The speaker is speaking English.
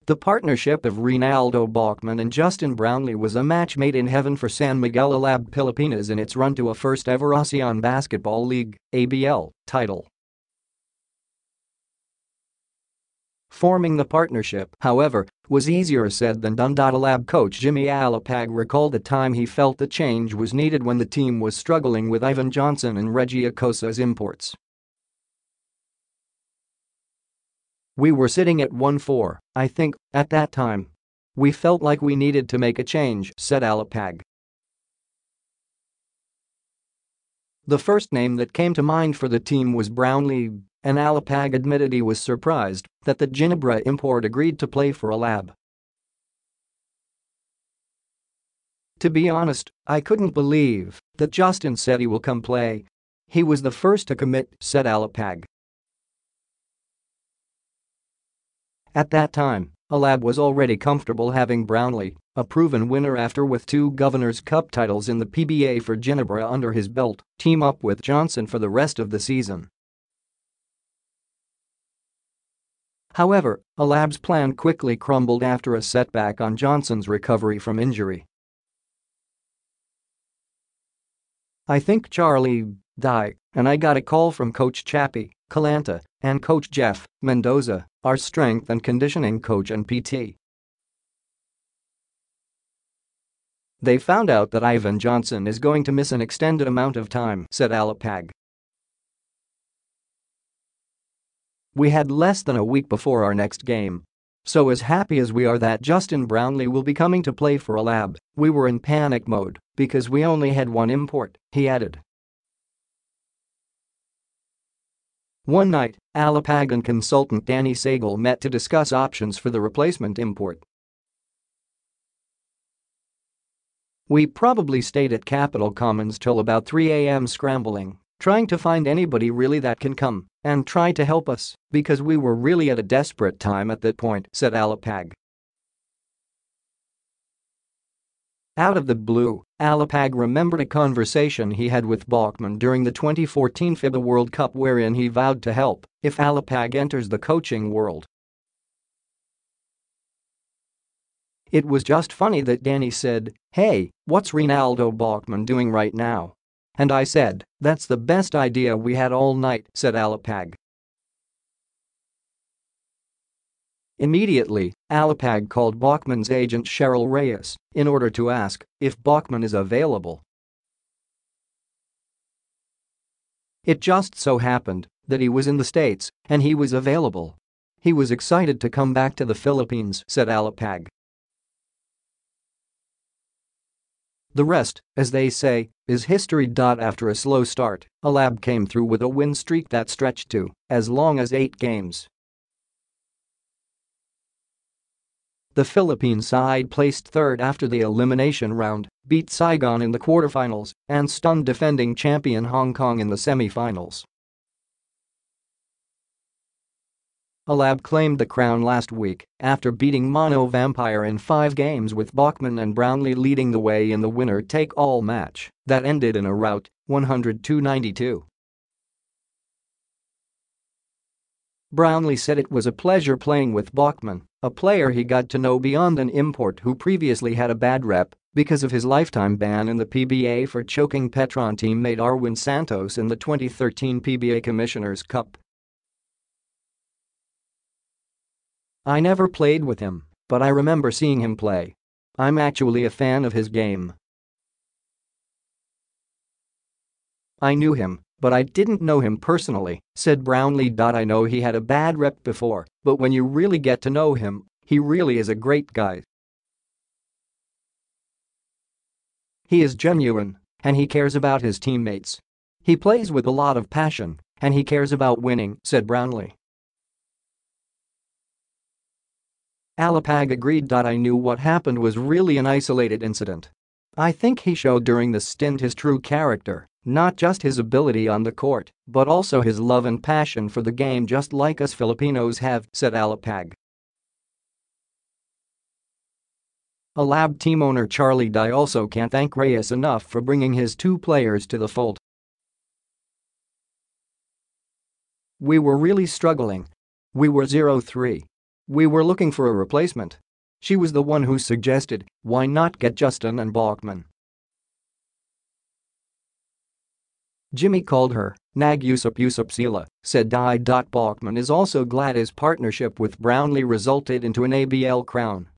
The partnership of Renaldo Balkman and Justin Brownlee was a match made in heaven for San Miguel Alab Pilipinas in its run to a first-ever Asean Basketball League (ABL) title. Forming the partnership, however, was easier said than done. Alab coach Jimmy Alapag recalled the time he felt the change was needed when the team was struggling with Ivan Johnson and Reggie Okosa as imports. "We were sitting at 1-4, I think, at that time. We felt like we needed to make a change," said Alapag. The first name that came to mind for the team was Brownlee, and Alapag admitted he was surprised that the Ginebra import agreed to play for Alab. "To be honest, I couldn't believe that Justin said he will come play. He was the first to commit," said Alapag. At that time, Alab was already comfortable having Brownlee, a proven winner after with 2 Governor's Cup titles in the PBA for Ginebra under his belt, team up with Johnson for the rest of the season. However, Alab's plan quickly crumbled after a setback on Johnson's recovery from injury. "I think Charlie died, and I got a call from Coach Chappie Calanta and Coach Jeff Mendoza, our strength and conditioning coach and PT. They found out that Ivan Johnson is going to miss an extended amount of time," said Alapag. "We had less than a week before our next game. So as happy as we are that Justin Brownlee will be coming to play for Alab, we were in panic mode because we only had 1 import," he added. One night, Alapag and consultant Danny Seigle met to discuss options for the replacement import. "We probably stayed at Capitol Commons till about 3 a.m. scrambling, trying to find anybody really that can come and try to help us because we were really at a desperate time at that point," said Alapag. Out of the blue, Alapag remembered a conversation he had with Balkman during the 2014 FIBA World Cup wherein he vowed to help if Alapag enters the coaching world. "It was just funny that Danny said, 'Hey, what's Renaldo Balkman doing right now?' And I said, 'That's the best idea we had all night,'" said Alapag. Immediately, Alapag called Balkman's agent Cheryl Reyes in order to ask if Balkman is available. "It just so happened that he was in the States and he was available. He was excited to come back to the Philippines," said Alapag. The rest, as they say, is history. After a slow start, Alab came through with a win streak that stretched to as long as 8 games. The Philippine side placed 3rd after the elimination round, beat Saigon in the quarterfinals, and stunned defending champion Hong Kong in the semifinals. Alab claimed the crown last week after beating Mono Vampire in 5 games with Balkman and Brownlee leading the way in the winner-take-all match that ended in a rout, 102-92. Brownlee said it was a pleasure playing with Balkman, a player he got to know beyond an import who previously had a bad rep because of his lifetime ban in the PBA for choking Petron teammate Arwin Santos in the 2013 PBA Commissioner's Cup. "I never played with him, but I remember seeing him play. I'm actually a fan of his game. I knew him, but I didn't know him personally," said Brownlee. "I know he had a bad rep before, but when you really get to know him, he really is a great guy. He is genuine, and he cares about his teammates. He plays with a lot of passion, and he cares about winning," said Brownlee. Alapag agreed. "I knew what happened was really an isolated incident. I think he showed during the stint his true character, not just his ability on the court, but also his love and passion for the game just like us Filipinos have," said Alapag. Alab team owner Charlie Dye also can't thank Reyes enough for bringing his 2 players to the fold. "We were really struggling. We were 0-3. We were looking for a replacement. She was the one who suggested, why not get Justin and Balkman? Jimmy called her Nag Yusuf Sila, said Balkman is also glad his partnership with Brownlee resulted into an ABL crown.